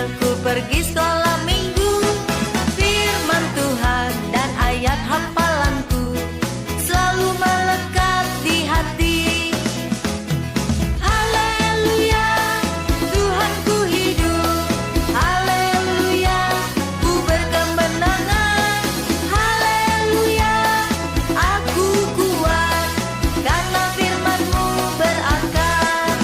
sepanjang ku pergi sekolah minggu. Firman Tuhan dan ayat hafalanku selalu melekat di hati. Haleluya, Tuhanku hidup. Haleluya, ku berkemenangan. Haleluya, aku kuat karena firman-Mu berakar.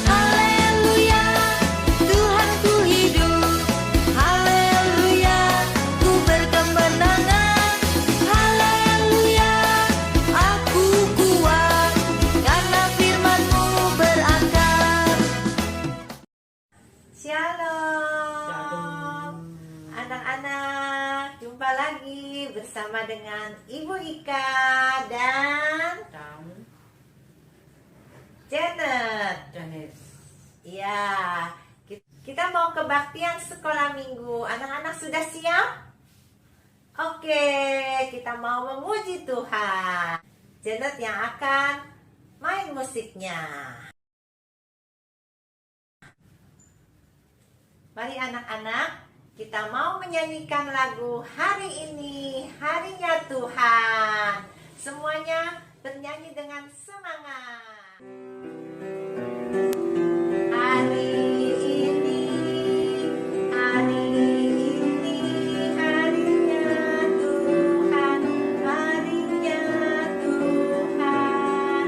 Haleluya, Tuhanku hidup. Haleluya, ku berkemenangan. Haleluya, aku kuat karena firman-Mu berakar. Shalom, anak-anak, jumpa lagi bersama dengan Ibu Ika dan Janet. Iya, kita mau kebaktian sekolah minggu. Anak-anak sudah siap? Oke, kita mau memuji Tuhan. Janet yang akan main musiknya. Mari anak-anak, kita mau menyanyikan lagu Hari Ini, Harinya Tuhan. Semuanya bernyanyi dengan semangat. Hari ini, hari ini, harinya Tuhan, harinya Tuhan.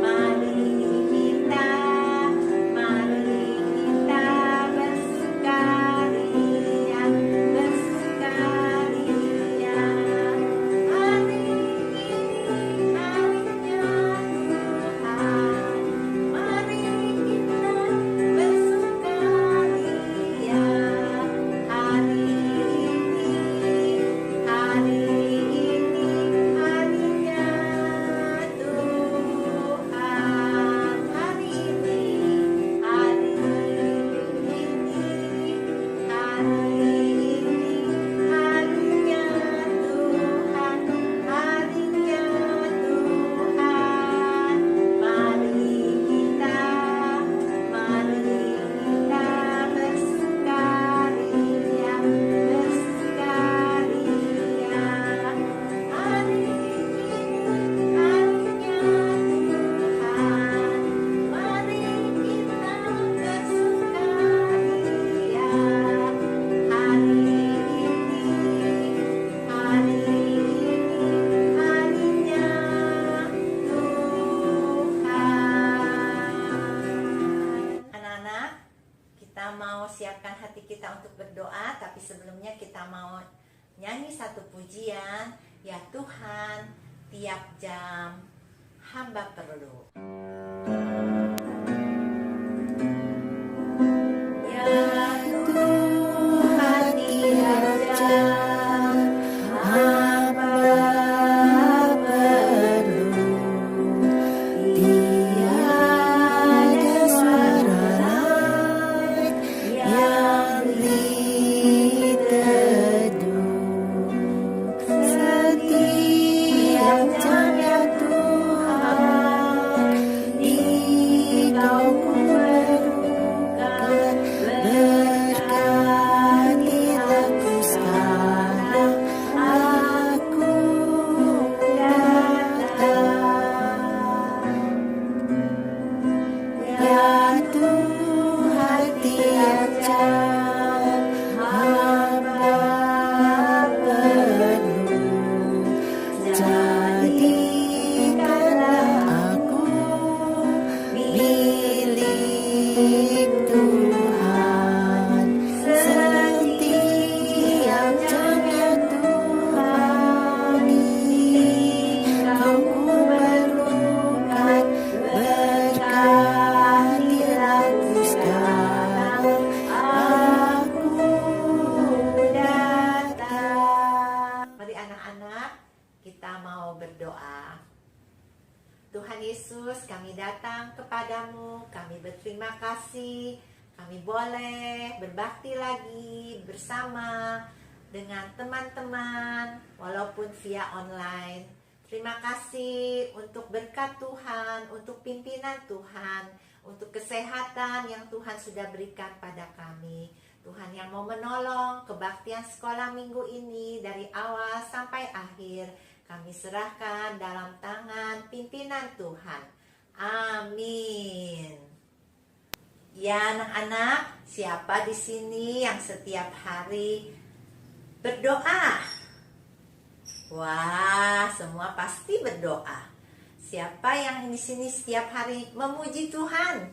Mari kita bersukaria, bersukaria. Hari ini harinya Tuhan, mari kita bersukaria. Hari ini harinya Tuhan. Hari ini harinya Tuhan, harinya Tuhan. Mari kita bersukaria, bersukaria. Hari ini harinya Tuhan, mari kita bersukaria. Hari ini harinya Tuhan. Anak-anak, kita mau siapkan hati kita untuk berdoa, tapi sebelumnya kita mau nyanyi satu pujian. Ya Tuhan, tiap jam hamba perlu. Ya Tuhan, tiap jam hamba perlu. Tiada suara lain yang diteduh. Setiap jam ya Tuhan, Engkau ku perlukan. Berkatilah ku sekarang, aku datang. Ya Tuhan, tiap jam hamba perlu. Jadikanlah aku milik Tuhan. Setiap jam ya Tuhan, Engkau ku perlukan. Berkatilah ku sekarang, aku datang. Mari anak-anak, kita mau berdoa. Tuhan Yesus, kami datang kepadamu, kami berterima kasih kami boleh berbakti lagi bersama dengan teman-teman walaupun via online. Terima kasih untuk berkat Tuhan, untuk pimpinan Tuhan, untuk kesehatan yang Tuhan sudah berikan pada kami. Tuhan yang mau menolong kebaktian sekolah minggu ini dari awal sampai akhir. Kami serahkan dalam tangan pimpinan Tuhan. Amin. Ya anak-anak, siapa di sini yang setiap hari berdoa? Wah, semua pasti berdoa. Siapa yang di sini setiap hari memuji Tuhan?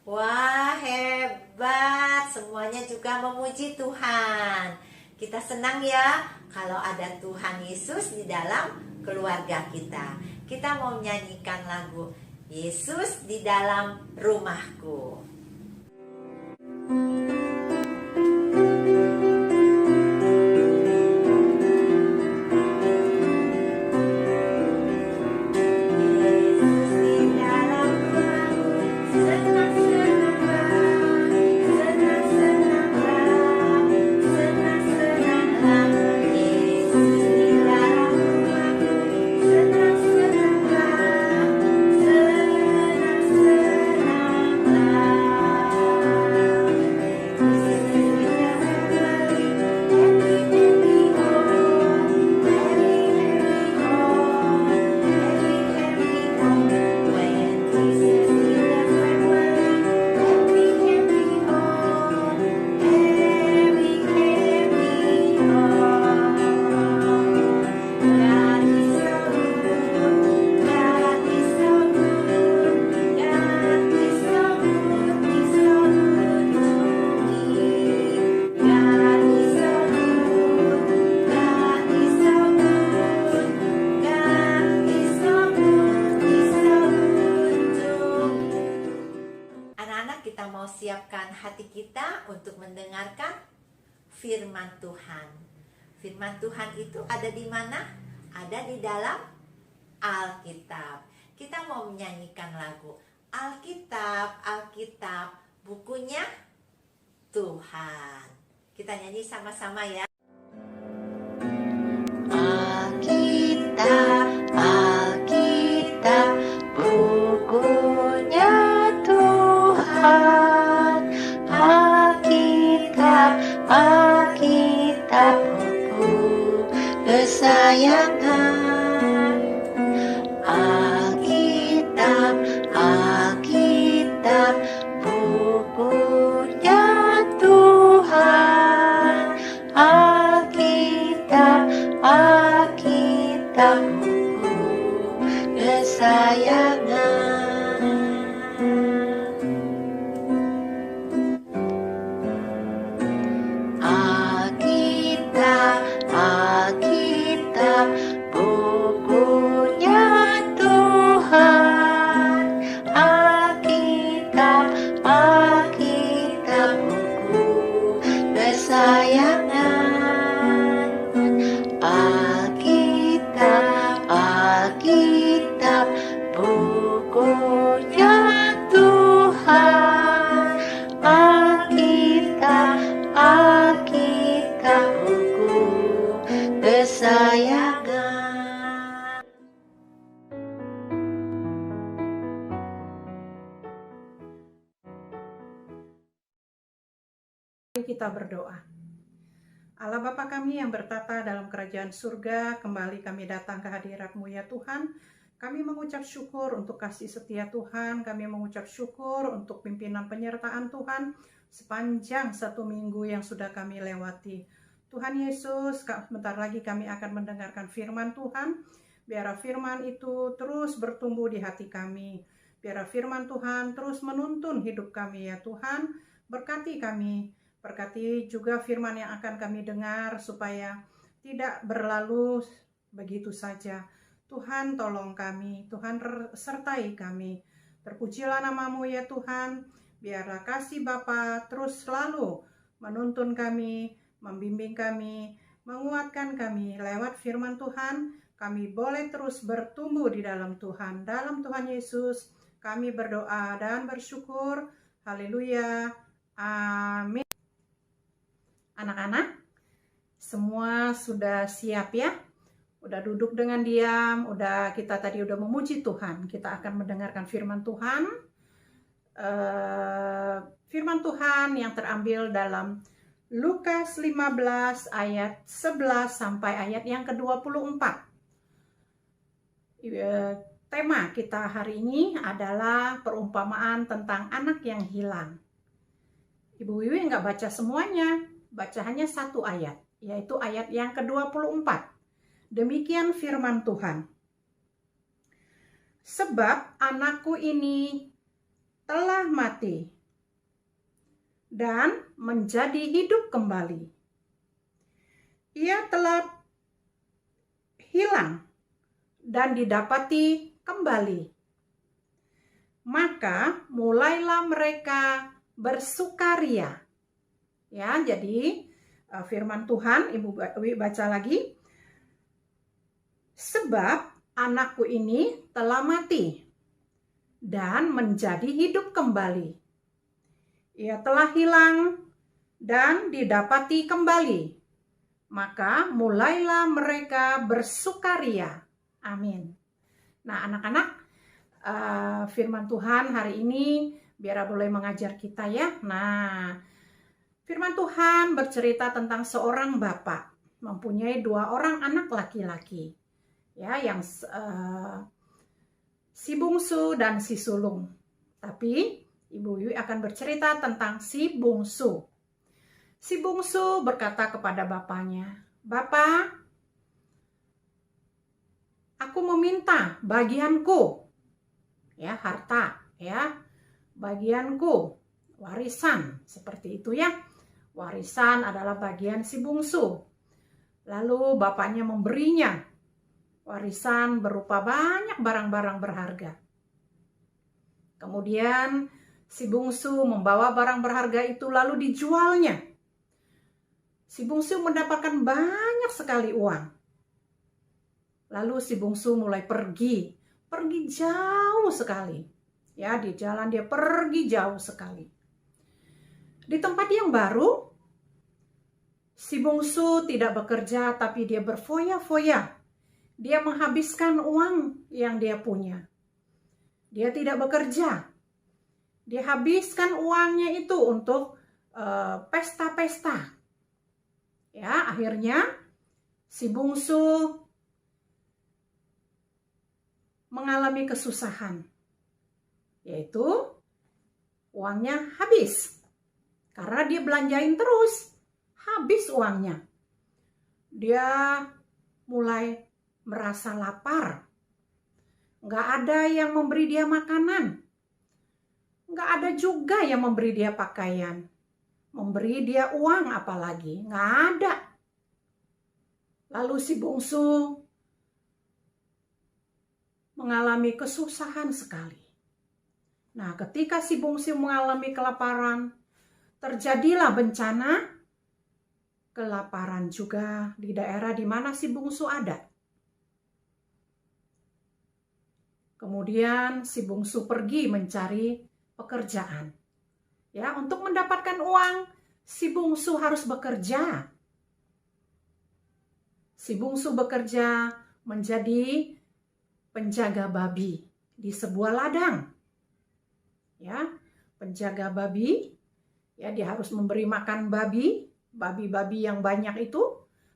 Wah, hebat. Semuanya juga memuji Tuhan. Kita senang ya kalau ada Tuhan Yesus di dalam keluarga kita. Kita mau menyanyikan lagu Yesus di dalam rumahku. Kita mau siapkan hati kita untuk mendengarkan firman Tuhan. Firman Tuhan itu ada di mana? Ada di dalam Alkitab. Kita mau menyanyikan lagu Alkitab, Alkitab, bukunya Tuhan. Kita nyanyi sama-sama ya. Alkitab, Alkitab, bukunya Tuhan. Alkitab, Alkitab, buku kesayangan. Alkitab, Alkitab, bukunya Tuhan. Alkitab, Alkitab, buku kesayangan. Alkitab, Alkitab, bukunya Tuhan. Alkitab, Alkitab, buku kesayangan. Alkitab, Alkitab, bukunya Tuhan. Alkitab, Alkitab, buku kesayangan. Mari kita berdoa. Allah Bapa kami yang bertata dalam kerajaan surga, kembali kami datang ke hadirat-Mu ya Tuhan. Kami mengucap syukur untuk kasih setia Tuhan, kami mengucap syukur untuk pimpinan penyertaan Tuhan sepanjang 1 minggu yang sudah kami lewati. Tuhan Yesus, sebentar lagi kami akan mendengarkan firman Tuhan. Biar firman itu terus bertumbuh di hati kami. Biar firman Tuhan terus menuntun hidup kami ya Tuhan. Berkati kami. Berkati juga firman yang akan kami dengar supaya tidak berlalu begitu saja. Tuhan tolong kami, Tuhan sertai kami. Terpujilah nama-Mu ya Tuhan. Biarlah kasih Bapa terus selalu menuntun kami, membimbing kami, menguatkan kami lewat firman Tuhan. Kami boleh terus bertumbuh di dalam Tuhan. Dalam Tuhan Yesus kami berdoa dan bersyukur. Haleluya. Amin. Anak-anak, semua sudah siap ya? Udah duduk dengan diam, kita tadi udah memuji Tuhan. Kita akan mendengarkan firman Tuhan. Firman Tuhan yang terambil dalam Lukas 15 ayat 11 sampai ayat yang ke-24. Tema kita hari ini adalah perumpamaan tentang anak yang hilang. Ibu Wiwi nggak baca semuanya, baca hanya satu ayat, yaitu ayat yang ke-24. Demikian firman Tuhan. Sebab anakku ini telah mati dan menjadi hidup kembali. Ia telah hilang dan didapati kembali. Maka mulailah mereka bersukaria. Ya, jadi firman Tuhan, Ibu baca lagi. Sebab anakku ini telah mati dan menjadi hidup kembali. Ia telah hilang dan didapati kembali. Maka mulailah mereka bersukaria. Amin. Nah, anak-anak, firman Tuhan hari ini biar boleh mengajar kita ya. Nah, firman Tuhan bercerita tentang seorang bapak mempunyai 2 orang anak laki-laki. Ya, yang si bungsu dan si sulung. Tapi Ibu Wiwi akan bercerita tentang si bungsu. Si bungsu berkata kepada bapaknya, "Bapak, aku meminta bagianku." Ya, harta, ya. Bagianku, warisan, seperti itu ya. Warisan adalah bagian si bungsu. Lalu bapaknya memberinya warisan berupa banyak barang-barang berharga. Kemudian si bungsu membawa barang berharga itu lalu dijualnya. Si bungsu mendapatkan banyak sekali uang. Lalu si bungsu mulai pergi jauh sekali. Ya, di jalan dia pergi jauh sekali. Di tempat yang baru, si bungsu tidak bekerja tapi dia berfoya-foya. Dia menghabiskan uang yang dia punya. Dia tidak bekerja. Dia habiskan uangnya itu untuk pesta-pesta. Ya, akhirnya si bungsu mengalami kesusahan. Yaitu uangnya habis. Karena dia belanjain terus. Habis uangnya. Dia mulai merasa lapar. Nggak ada yang memberi dia makanan. Nggak ada juga yang memberi dia pakaian. Memberi dia uang apalagi. Nggak ada. Lalu si bungsu mengalami kesusahan sekali. Nah, ketika si bungsu mengalami kelaparan, terjadilah bencana kelaparan juga di daerah di mana si bungsu ada. Kemudian si bungsu pergi mencari pekerjaan. Ya, untuk mendapatkan uang, si bungsu harus bekerja. Si bungsu bekerja menjadi penjaga babi di sebuah ladang. Ya, penjaga babi, ya dia harus memberi makan babi-babi yang banyak itu,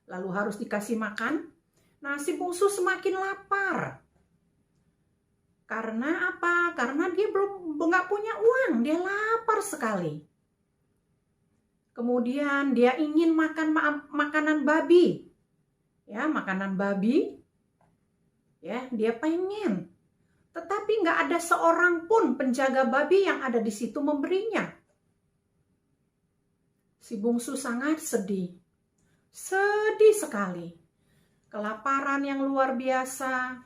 lalu harus dikasih makan. Nah, si bungsu semakin lapar. Karena apa? Karena dia nggak punya uang, dia lapar sekali. Kemudian dia ingin makan makanan babi. Ya, makanan babi. Ya, dia pengen. Tetapi nggak ada seorang pun penjaga babi yang ada di situ memberinya. Si bungsu sangat sedih. Sedih sekali. Kelaparan yang luar biasa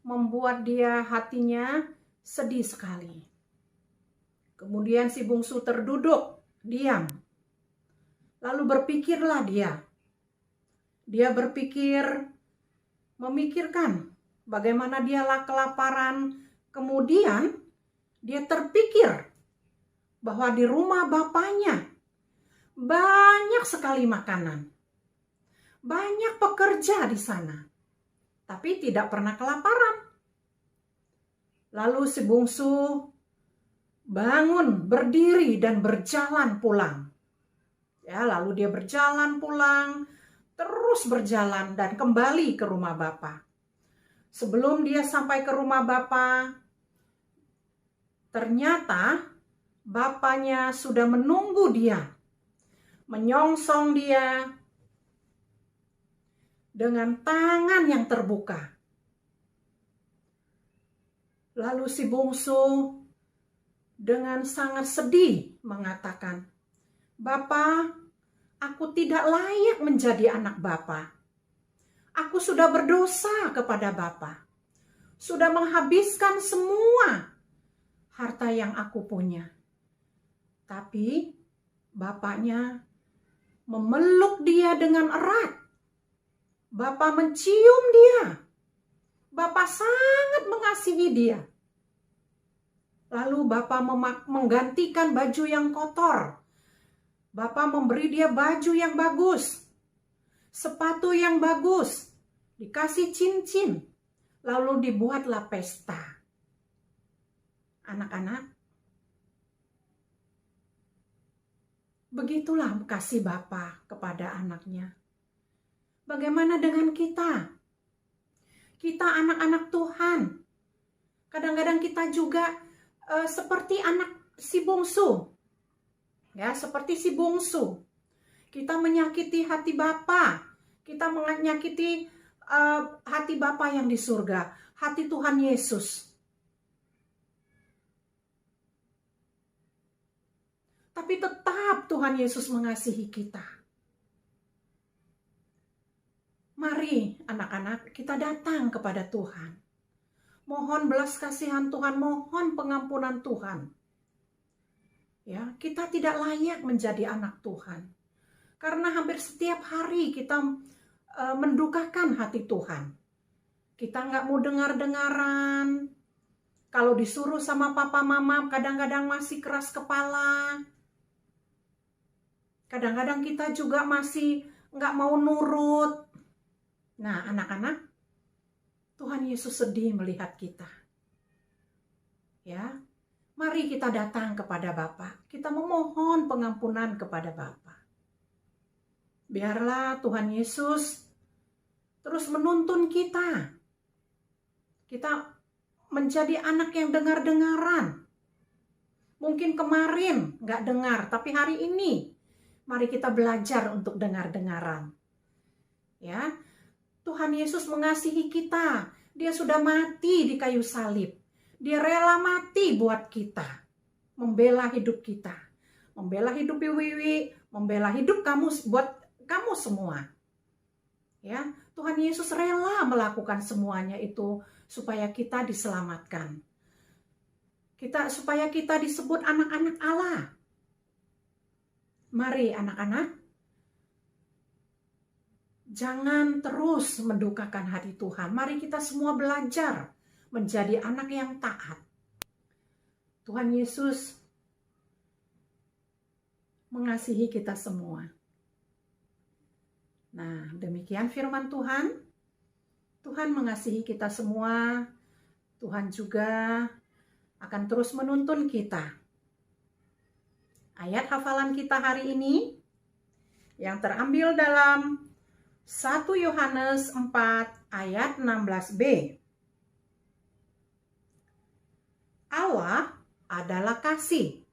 membuat dia hatinya sedih sekali. Kemudian si bungsu terduduk, diam. Lalu berpikirlah dia. Dia memikirkan bagaimana dia kelaparan. Kemudian dia terpikir bahwa di rumah Bapaknya banyak sekali makanan. Banyak pekerja di sana, tapi tidak pernah kelaparan. Lalu si bungsu bangun, berdiri dan berjalan pulang. Ya, lalu dia berjalan pulang, terus berjalan dan kembali ke rumah Bapa. Sebelum dia sampai ke rumah Bapa, ternyata bapaknya sudah menunggu dia, menyongsong dia dengan tangan yang terbuka. Lalu si bungsu dengan sangat sedih mengatakan, "Bapa, aku tidak layak menjadi anak Bapa. Aku sudah berdosa kepada Bapa, sudah menghabiskan semua harta yang aku punya." Tapi bapaknya memeluk dia dengan erat. Bapa mencium dia. Bapa sangat mengasihi dia. Lalu Bapa menggantikan baju yang kotor. Bapa memberi dia baju yang bagus, sepatu yang bagus, dikasih cincin. Lalu dibuatlah pesta. Anak-anak, begitulah kasih Bapa kepada anaknya. Bagaimana dengan kita? Kita anak-anak Tuhan. Kadang-kadang kita juga seperti anak si bungsu. Ya, seperti si bungsu. Kita menyakiti hati Bapa. Kita menyakiti hati Bapa yang di surga, hati Tuhan Yesus. Tapi tetap Tuhan Yesus mengasihi kita. Mari anak-anak, kita datang kepada Tuhan. Mohon belas kasihan Tuhan, mohon pengampunan Tuhan. Ya, kita tidak layak menjadi anak Tuhan. Karena hampir setiap hari kita mendukakan hati Tuhan. Kita nggak mau dengar-dengaran. Kalau disuruh sama papa mama, kadang-kadang masih keras kepala. Kadang-kadang kita juga masih nggak mau nurut. Nah, anak-anak, Tuhan Yesus sedih melihat kita. Ya, mari kita datang kepada Bapa. Kita memohon pengampunan kepada Bapa. Biarlah Tuhan Yesus terus menuntun kita. Kita menjadi anak yang dengar-dengaran. Mungkin kemarin nggak dengar, tapi hari ini mari kita belajar untuk dengar-dengaran. Ya, Tuhan Yesus mengasihi kita. Dia sudah mati di kayu salib. Dia rela mati buat kita. Membela hidup kita. Membela hidup Wiwi. Membela hidup kamu, buat kamu semua. Ya, Tuhan Yesus rela melakukan semuanya itu supaya kita diselamatkan. Supaya kita disebut anak-anak Allah. Mari anak-anak, jangan terus mendukakan hati Tuhan. Mari kita semua belajar menjadi anak yang taat. Tuhan Yesus mengasihi kita semua. Nah, demikian firman Tuhan. Tuhan mengasihi kita semua. Tuhan juga akan terus menuntun kita. Ayat hafalan kita hari ini yang terambil dalam 1 Yohanes 4 ayat 16b. Allah adalah kasih.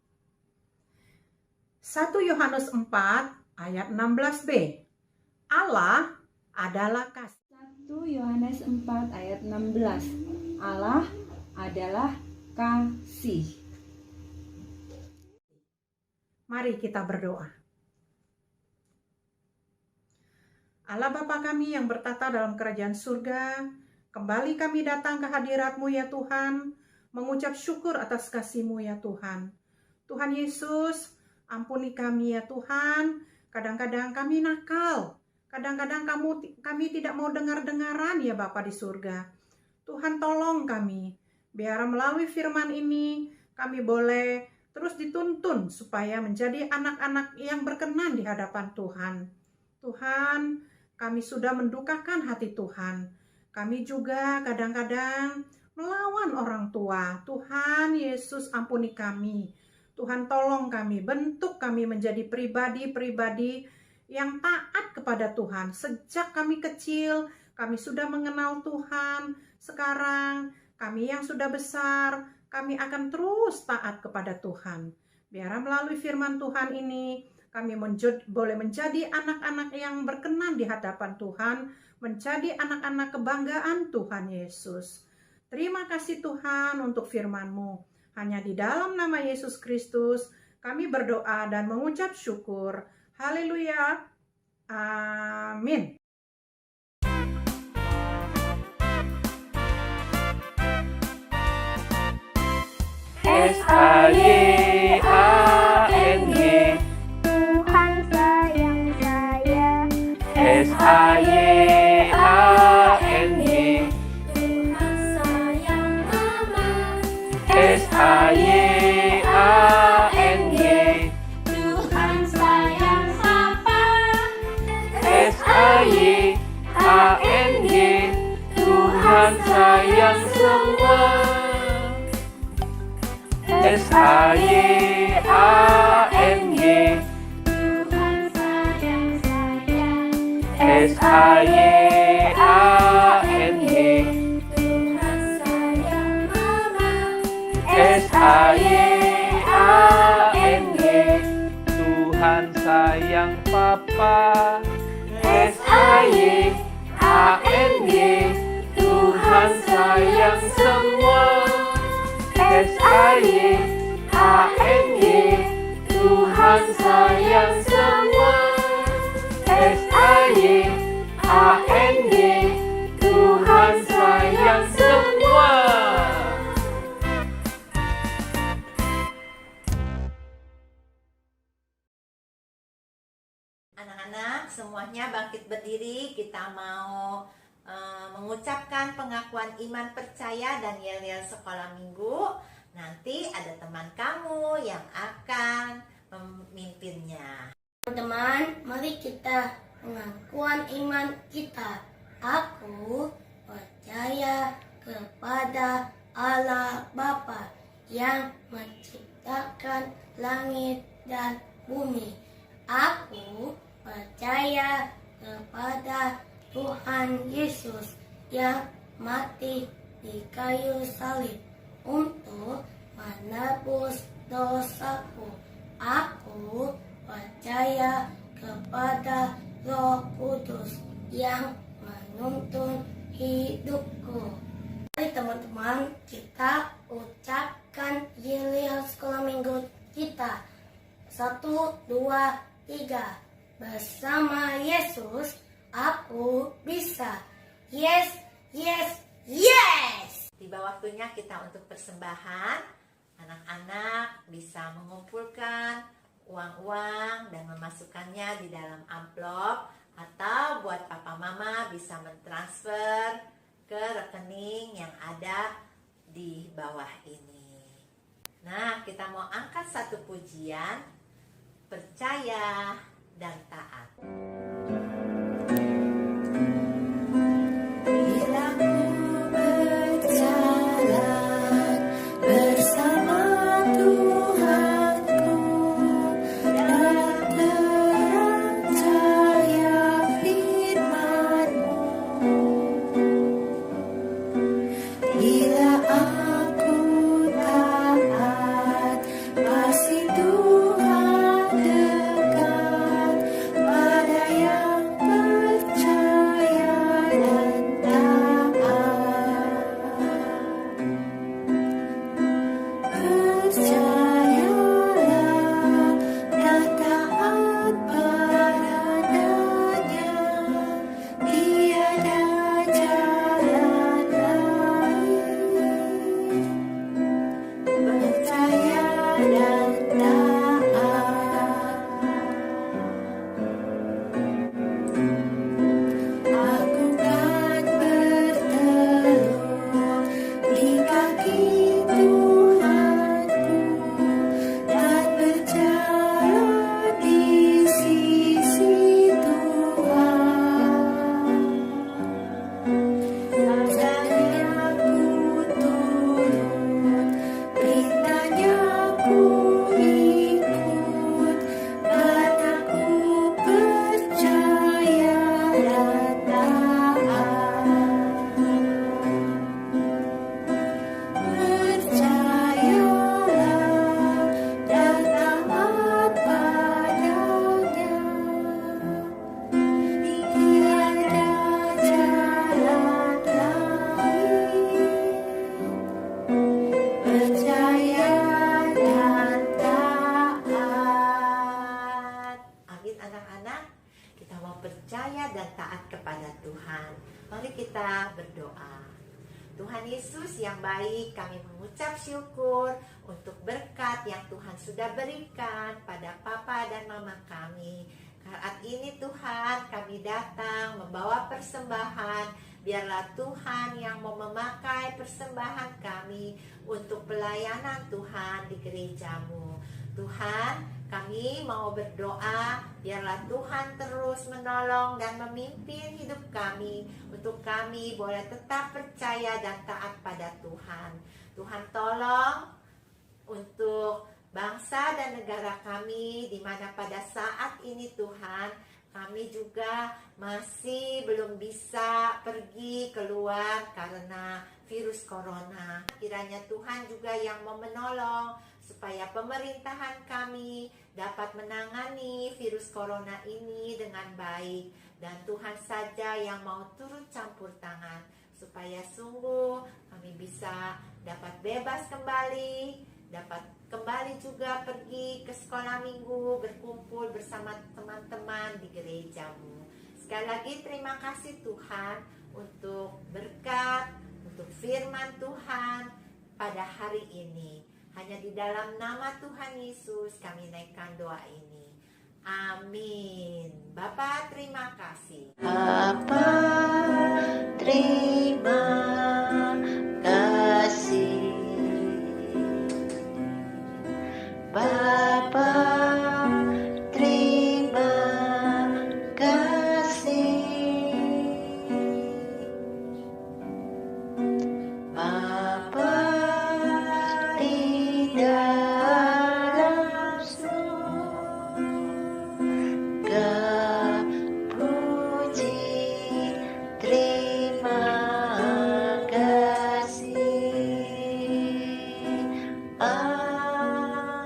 1 Yohanes 4 ayat 16b. Allah adalah kasih. 1 Yohanes 4 ayat 16. Allah adalah kasih. Mari kita berdoa. Allah Bapa kami yang bertata dalam kerajaan surga, kembali kami datang ke hadirat-Mu ya Tuhan, mengucap syukur atas kasih-Mu ya Tuhan. Tuhan Yesus, ampuni kami ya Tuhan, kadang-kadang kami nakal, kadang-kadang kami tidak mau dengar-dengaran ya Bapa di surga. Tuhan tolong kami, biar melalui firman ini kami boleh terus dituntun supaya menjadi anak-anak yang berkenan di hadapan Tuhan. Tuhan, kami sudah mendukakan hati Tuhan. Kami juga kadang-kadang melawan orang tua. Tuhan Yesus, ampuni kami. Tuhan, tolong kami, bentuk kami menjadi pribadi-pribadi yang taat kepada Tuhan. Sejak kami kecil, kami sudah mengenal Tuhan. Sekarang kami yang sudah besar, kami akan terus taat kepada Tuhan. Biar melalui firman Tuhan ini, kami boleh menjadi anak-anak yang berkenan di hadapan Tuhan, menjadi anak-anak kebanggaan Tuhan Yesus. Terima kasih Tuhan untuk firman-Mu. Hanya di dalam nama Yesus Kristus, kami berdoa dan mengucap syukur. Haleluya. Amin. S-A-Y-A-N-G, Tuhan sayang saya, S-A-Y-A-N-G, Tuhan sayang mama, S-A-Y-A-N-G, Tuhan sayang papa, S-A-Y-A-N-G, Tuhan sayang semua. S-A-Y-A-N-G, Tuhan sayang saya, S-A-Y-A-N-G, Tuhan sayang mama, S-A-Y-A-N-G, Tuhan sayang papa. S-A-Y-A-N-G, Tuhan sayang semua. S-A-Y-A-N-G, Tuhan sayang semua. S-A-Y-A-N-G, Tuhan sayang semua. Anak-anak semuanya bangkit berdiri, kita mau mengucapkan pengakuan iman percaya dan yel-yel sekolah minggu. Nanti ada teman kamu yang akan memimpinnya. Teman-teman, mari kita pengakuan iman kita. Aku percaya kepada Allah Bapa yang menciptakan langit dan bumi. Aku percaya kepada Tuhan Yesus yang mati di kayu salib untuk menebus dosaku. Aku percaya kepada Roh Kudus yang menuntun hidupku. Mari teman-teman, kita ucapkan yel-yel sekolah minggu kita. 1, 2, 3. Bersama Yesus, aku bisa. Yes, yes, yes! Tiba waktunya kita untuk persembahan. Anak-anak bisa mengumpulkan uang-uang dan memasukkannya di dalam amplop, atau buat papa mama bisa mentransfer ke rekening yang ada di bawah ini. Nah, kita mau angkat satu pujian, percaya dan taat. Bila ku berjalan bersama Tuhanku dalam terang cahaya firman-Mu, bila aku taat, pasti Tuhan dekat pada yang dan taat kepada Tuhan. Mari kita berdoa. Tuhan Yesus yang baik, kami mengucap syukur untuk berkat yang Tuhan sudah berikan pada Papa dan Mama kami. Saat ini Tuhan, kami datang membawa persembahan. Biarlah Tuhan yang mau memakai persembahan kami untuk pelayanan Tuhan di gerejamu. Tuhan, kami mau berdoa, biarlah Tuhan terus menolong dan memimpin hidup kami, untuk kami boleh tetap percaya dan taat pada Tuhan. Tuhan tolong untuk bangsa dan negara kami, di mana pada saat ini Tuhan, kami juga masih belum bisa pergi keluar karena virus corona. Kiranya Tuhan juga yang mau menolong supaya pemerintahan kami dapat menangani virus corona ini dengan baik. Dan Tuhan saja yang mau turut campur tangan supaya sungguh kami bisa dapat bebas kembali, dapat kembali juga pergi ke sekolah minggu, berkumpul bersama teman-teman di gerejamu. Sekali lagi terima kasih Tuhan untuk berkat, untuk firman Tuhan pada hari ini. Hanya di dalam nama Tuhan Yesus kami naikkan doa ini. Amin. Bapa terima kasih. Bapa terima kasih. Bapa terima kasih. Bapa di dalam surga, puji terima kasih. Amin.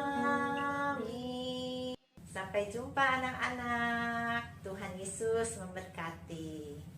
Sampai jumpa anak-anak. Tuhan Yesus memberkati.